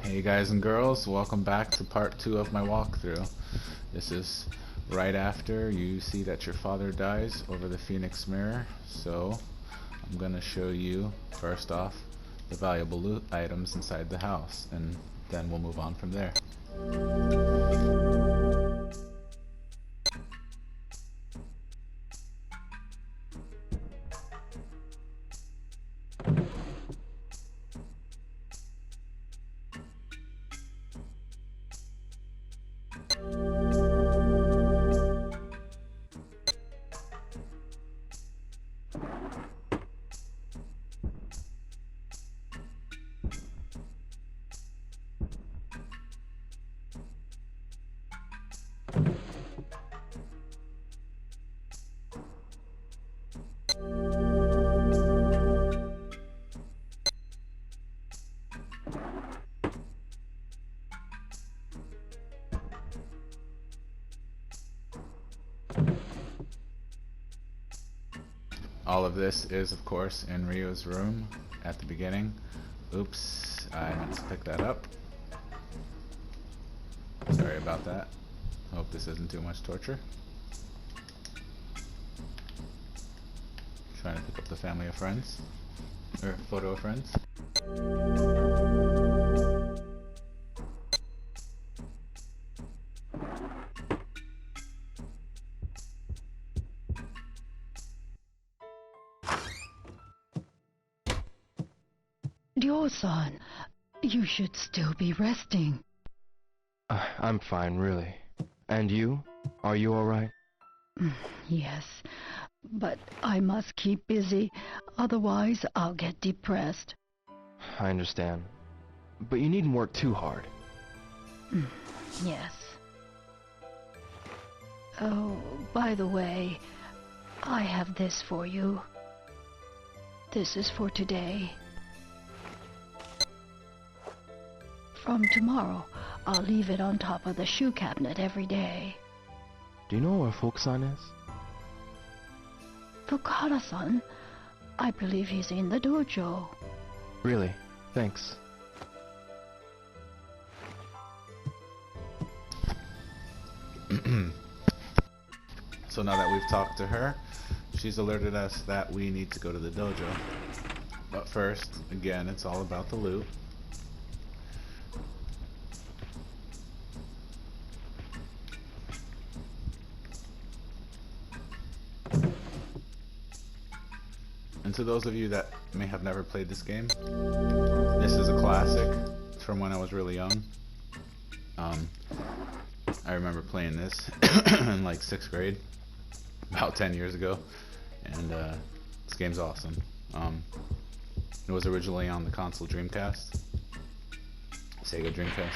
Hey guys and girls, welcome back to part 2 of my walkthrough. This is right after you see that your father dies over the Phoenix Mirror, so I'm gonna show you first off the valuable loot items inside the house, and then we'll move on from there. All of this is, of course, in Ryo's room at the beginning. Oops, I meant to pick that up. Sorry about that. Hope this isn't too much torture. Trying to pick up the family of friends, or photo of friends. Towson, you should still be resting. I'm fine, really. And you? Are you alright? Yes, but I must keep busy, otherwise I'll get depressed. I understand. But you needn't work too hard. Yes. Oh, by the way, I have this for you. This is for today. From tomorrow, I'll leave it on top of the shoe cabinet every day. Do you know where Fukusan is? Fukuhara-san? I believe he's in the dojo. Really? Thanks. So now that we've talked to her, she's alerted us that we need to go to the dojo. But first, again, it's all about the loot. And to those of you that may have never played this game, this is a classic. It's from when I was really young. I remember playing this in like 6th grade, about 10 years ago, and this game's awesome. It was originally on the console Dreamcast, Sega Dreamcast,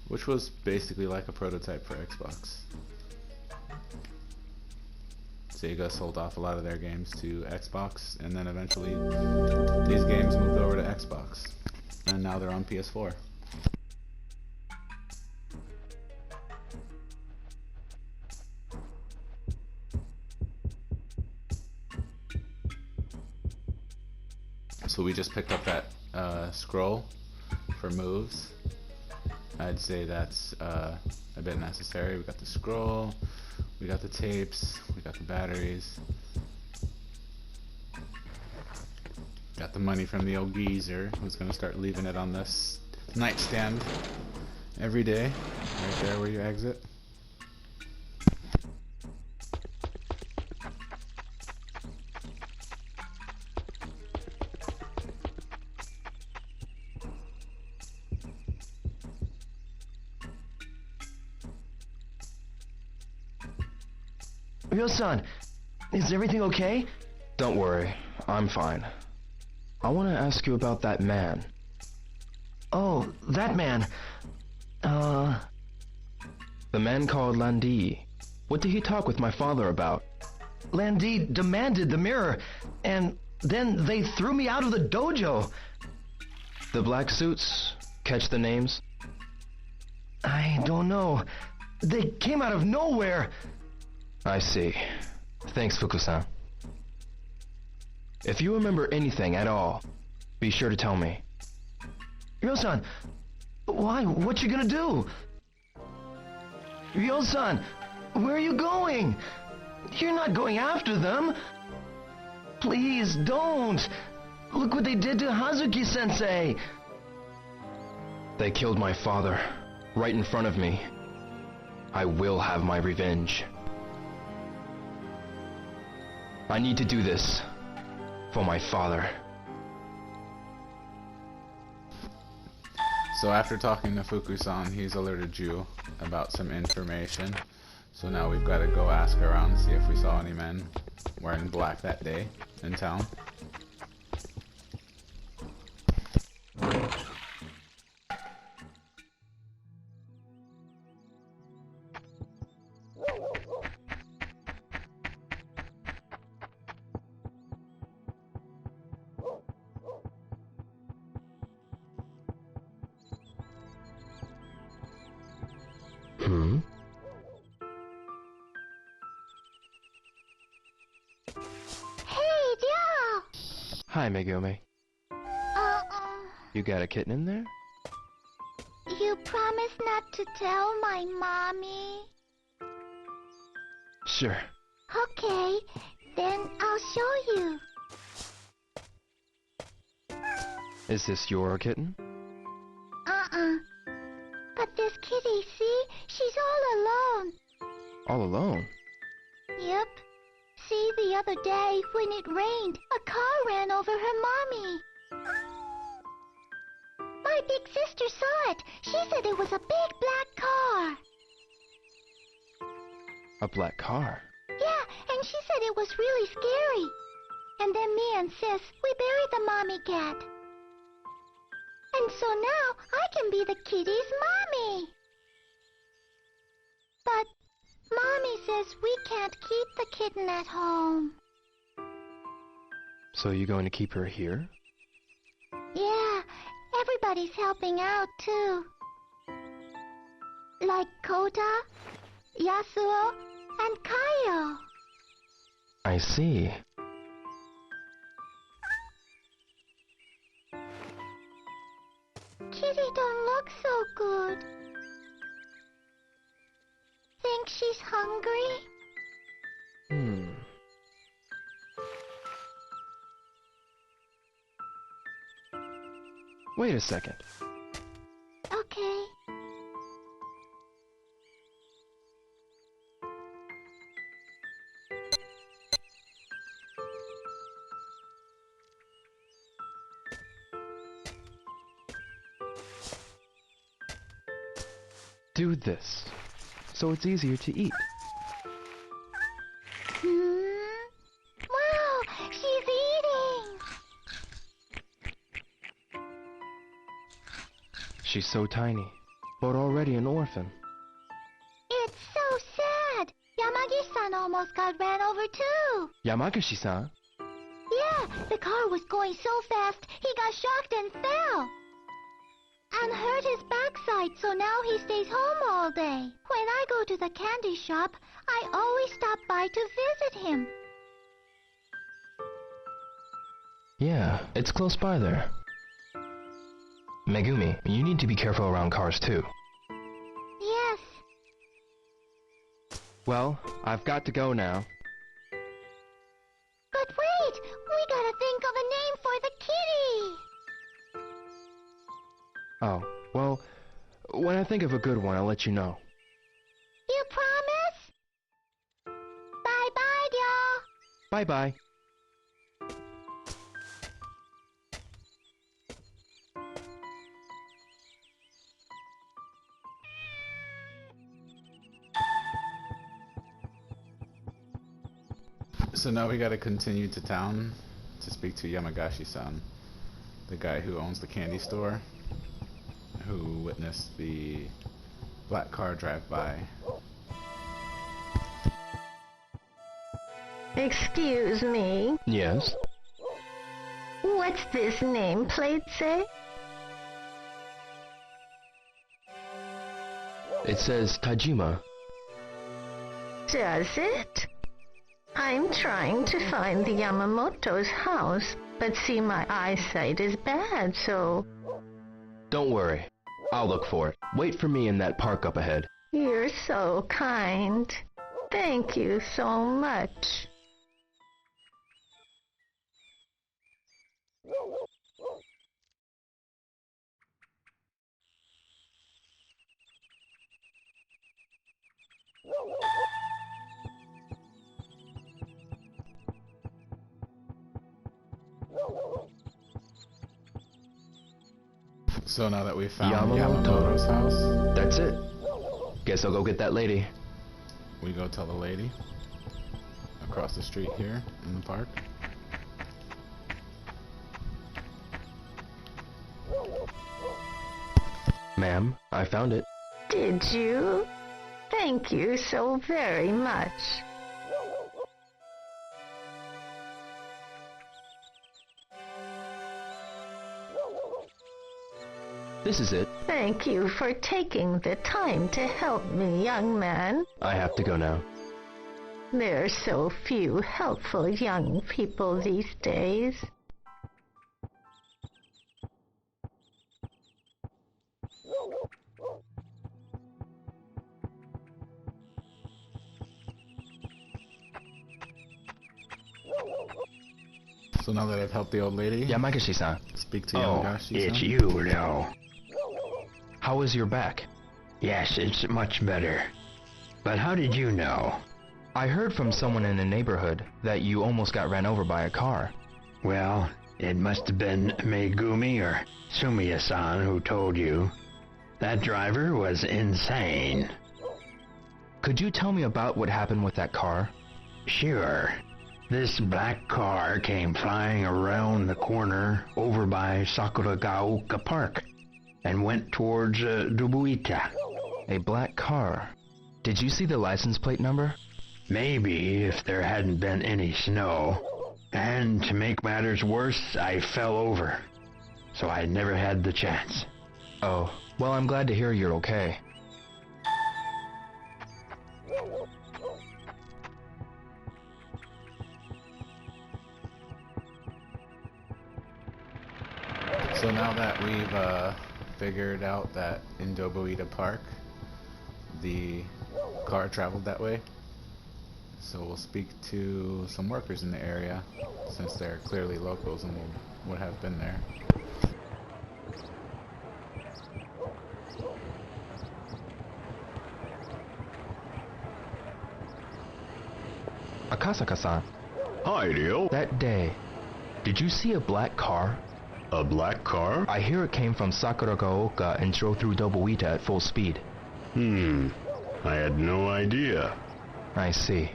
which was basically like a prototype for Xbox. Sega sold off a lot of their games to Xbox, and then eventually these games moved over to Xbox, and now they're on PS4. So we just picked up that scroll for moves. I'd say that's a bit necessary. We got the scroll, we got the tapes, we got the batteries, got the money from the old geezer who's gonna start leaving it on this nightstand every day, right there where you exit. Ryo-san, is everything okay? Don't worry, I'm fine. I want to ask you about that man. Oh, that man. The man called Landi. What did he talk with my father about? Landi demanded the mirror, and then they threw me out of the dojo. The black suits, catch the names? I don't know. They came out of nowhere. I see. Thanks, Fuku-san. If you remember anything at all, be sure to tell me. Ryo-san! Why? What you gonna do? Ryo-san! Where are you going? You're not going after them! Please, don't! Look what they did to Hazuki-sensei! They killed my father, right in front of me. I will have my revenge. I need to do this. For my father. So after talking to Fuku-san, he's alerted you about some information. So now we've got to go ask around and see if we saw any men wearing black that day in town. Hey, Joe! Hi, Megumi. You got a kitten in there? You promise not to tell my mommy? Sure. Okay, then I'll show you. Is this your kitten? But this kitty, see? She's all alone. All alone? Yep. See, the other day, when it rained, a car ran over her mommy. My big sister saw it. She said it was a big black car. A black car? Yeah, and she said it was really scary. And then me and Sis, we buried the mommy cat. And so now I can be the kitty's mommy. But Mommy says we can't keep the kitten at home. So you going to keep her here? Yeah, everybody's helping out too. Like Kota, Yasuo, and Kaio. I see. Kitty don't look so good. Think she's hungry? Wait a second. Okay. Do this, so it's easier to eat. Wow, she's eating! She's so tiny, but already an orphan. It's so sad! Yamagishi-san almost got ran over too! Yamagishi-san? Yeah, the car was going so fast, he got shocked and fell! And hurt his backside, so now he stays home all day. When I go to the candy shop, I always stop by to visit him. Yeah, it's close by there. Megumi, you need to be careful around cars too. Yes. Well, I've got to go now. But wait! We gotta think of a name for the kitty! Oh, well, when I think of a good one, I'll let you know. You promise? Bye-bye, y'all! Bye-bye. So now we gotta continue to town to speak to Yamagishi-san, the guy who owns the candy store, who witnessed the black car drive by. Excuse me, Yes? what's this nameplate say? It says Tajima. Does it? I'm trying to find the Yamamoto's house, but see, my eyesight is bad, so... Well, I've got to go now. I'll see you later. Bye-bye. Bye-bye. 「Don't worry. I'll look for it. Wait for me in that park up ahead. You're so kind. Thank you so much. So now that we've found Yamamoto. Yamamoto's house, That's it. Guess I'll go get that lady. we go tell the lady across the street here in the park. Ma'am, I found it. Did you? Thank you so very much. This is it. Thank you for taking the time to help me, young man. I have to go now. There are so few helpful young people these days. So now that I've helped the old lady, Yamagishi-san, speak to Oh, Yamagishi-san. it's you now. how is your back? Yes, it's much better. But how did you know? I heard from someone in the neighborhood that you almost got ran over by a car. Well, it must have been Megumi or Sumiya-san who told you. That driver was insane. Could you tell me about what happened with that car? Sure. This black car came flying around the corner over by Sakuragaoka Park and went towards Dubuita. A black car. Did you see the license plate number? Maybe if there hadn't been any snow. And to make matters worse, I fell over. So I never had the chance. Oh, well, I'm glad to hear you're okay. So now that we've figured out that in Dobuita Park, the car traveled that way, so we'll speak to some workers in the area, since they're clearly locals and would have been there. Akasaka-san, Hi, Rio. that day, did you see a black car? A black car? I hear it came from Sakuragaoka and drove through Dobuita at full speed. I had no idea. I see.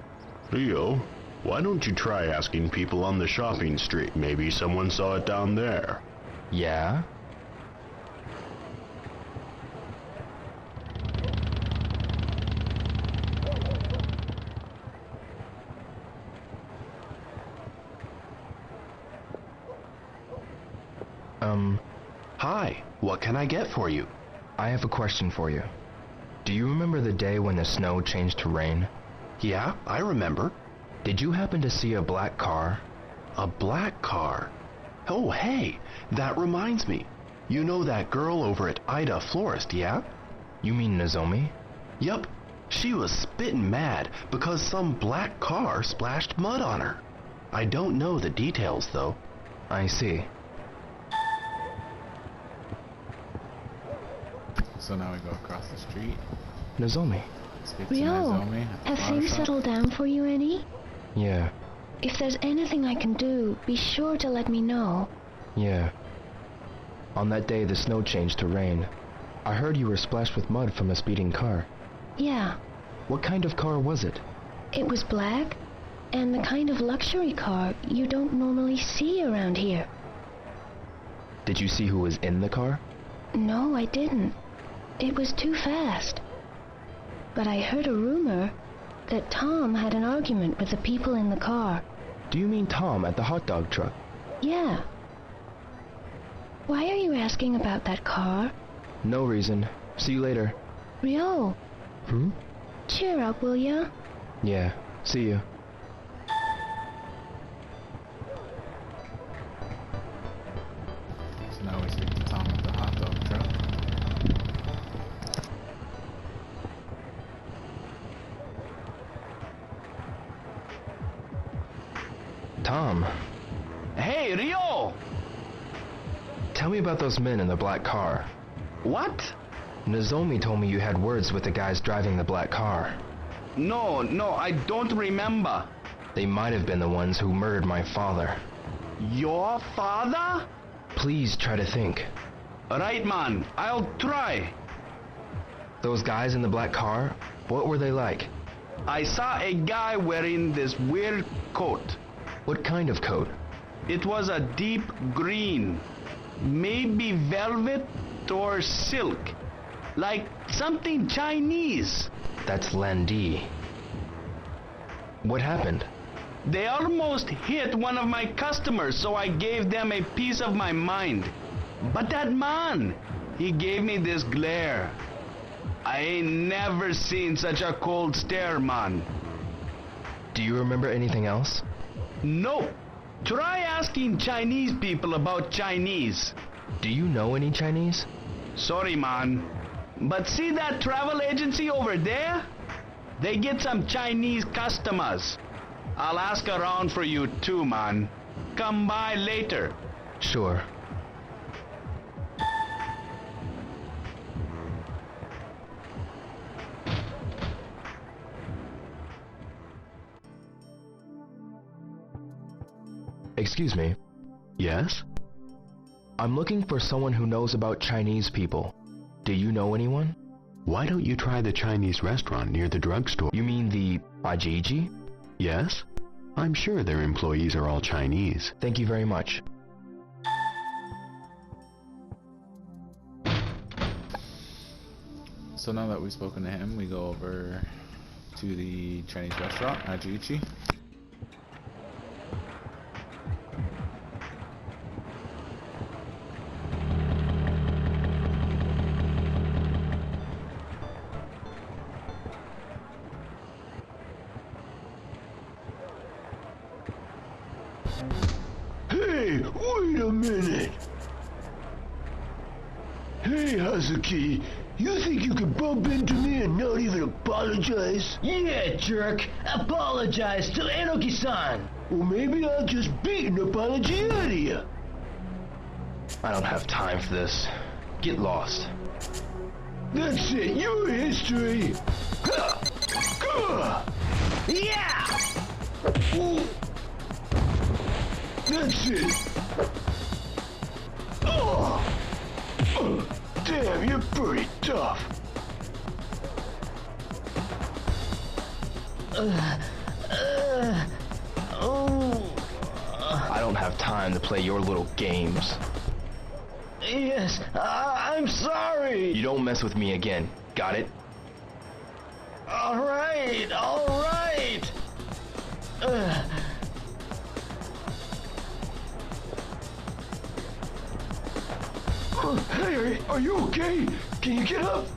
Rio, why don't you try asking people on the shopping street? Maybe someone saw it down there. Yeah? Hi, what can I get for you? I have a question for you. Do you remember the day when the snow changed to rain? Yeah, I remember. Did you happen to see a black car? A black car? Oh, hey, that reminds me. You know that girl over at Ida Florist, yeah? You mean Nozomi? Yup. She was spittin' mad because some black car splashed mud on her. I don't know the details, though. I see. So now we go across the street, Nozomi? speak to Ryo, Nozomi at the have flower things shop. settled down for you any? Yeah, If there's anything I can do, be sure to let me know. yeah. On that day the snow changed to rain. I heard you were splashed with mud from a speeding car. Yeah, What kind of car was it? it was black, and the kind of luxury car you don't normally see around here. Did you see who was in the car? No, I didn't. It was too fast. But I heard a rumor that Tom had an argument with the people in the car. Do you mean Tom at the hot dog truck? Yeah. Why are you asking about that car? No reason. See you later. Ryo, Hmm? cheer up, will ya? Yeah, see you. So now we speak to Tom at the hot dog truck. Tom. Hey, Rio! Tell me about those men in the black car. What? Nozomi told me you had words with the guys driving the black car. No, I don't remember. They might have been the ones who murdered my father. Your father? Please try to think. Right, man. I'll try. Those guys in the black car, what were they like? I saw a guy wearing this weird coat. What kind of coat? It was a deep green. Maybe velvet or silk. Like something Chinese. That's Landi. What happened? They almost hit one of my customers, so I gave them a piece of my mind. But that man, he gave me this glare. I ain't never seen such a cold stare, man. Do you remember anything else? Nope. Try asking Chinese people about Chinese. Do you know any Chinese? Sorry, man. But see that travel agency over there? They get some Chinese customers. I'll ask around for you too, man. Come by later. Sure. Excuse me. Yes? I'm looking for someone who knows about Chinese people. Do you know anyone? Why don't you try the Chinese restaurant near the drugstore? You mean the Ajiji? Yes? I'm sure their employees are all Chinese. Thank you very much. So now that we've spoken to him, we go over to the Chinese restaurant, Ajiichi. Hey, wait a minute! Hey, Hazuki, you think you could bump into me and not even apologize? Yeah, jerk! Apologize to Enoki-san! Well, maybe I'll just beat an apology out of you. I don't have time for this. Get lost. That's it, your history! Yeah! Ooh. That's it! Oh! Damn, you're pretty tough. I don't have time to play your little games. Yes, I'm sorry! You don't mess with me again. Got it? Alright! Hey, are you okay? Can you get up?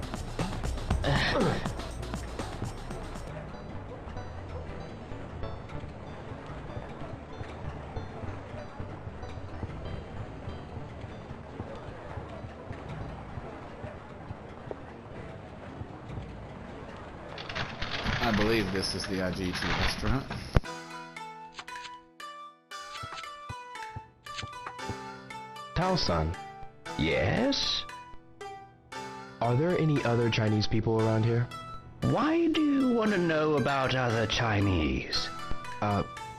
I believe this is the Ajiichi restaurant. Towson, Yes? are there any other Chinese people around here? Why do you want to know about other Chinese?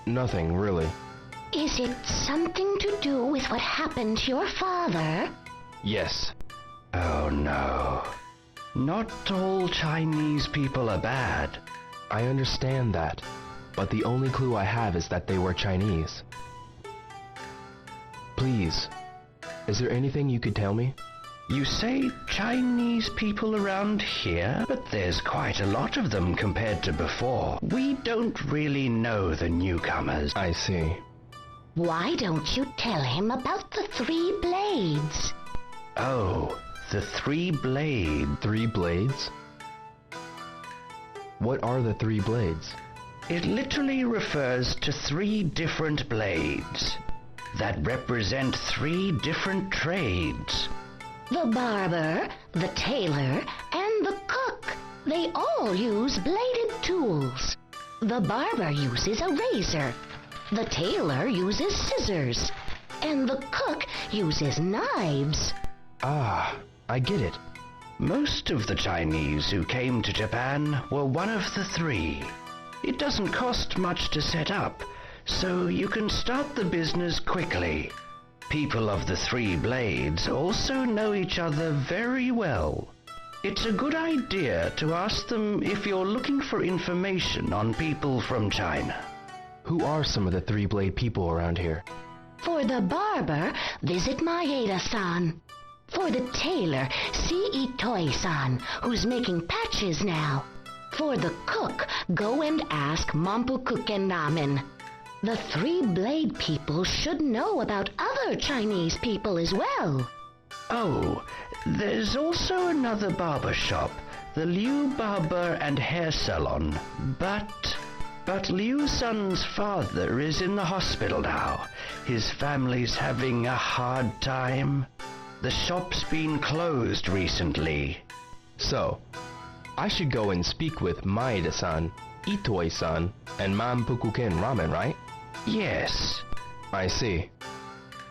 Nothing, really. Is it something to do with what happened to your father? Yes. Oh no. Not all Chinese people are bad. I understand that, but the only clue I have is that they were Chinese. Please, is there anything you could tell me? You say Chinese people around here, but there's quite a lot of them compared to before. We don't really know the newcomers. I see. Why don't you tell him about the 3 blades? Oh, the 3 blade. 3 blades? What are the 3 blades? It literally refers to 3 different blades that represent 3 different trades. The barber, the tailor, and the cook. They all use bladed tools. The barber uses a razor. The tailor uses scissors, and the cook uses knives. Ah, I get it. Most of the Chinese who came to Japan were one of the three. It doesn't cost much to set up, so you can start the business quickly. People of the Three Blades also know each other very well. It's a good idea to ask them if you're looking for information on people from China. Who are some of the three-blade people around here? For the barber, visit Maeda-san. For the tailor, see Itoi-san, who's making patches now. For the cook, go and ask Mampukuken Ramen. The three-blade people should know about other Chinese people as well. Oh, there's also another barber shop, the Liu Barber and Hair Salon, but Liu's son's father is in the hospital now. His family's having a hard time. The shop's been closed recently. So, I should go and speak with Maeda-san, Itoi-san, and Mampukuken Ramen, right? Yes. I see.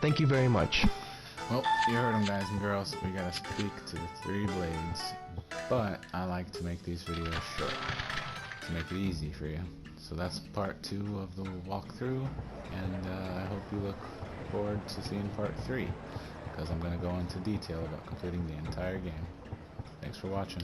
Thank you very much. Well, you heard them, guys and girls. We gotta speak to the Three Blades. But I like to make these videos short to make it easy for you. So that's part 2 of the walkthrough, and I hope you look forward to seeing part 3, because I'm going to go into detail about completing the entire game. Thanks for watching.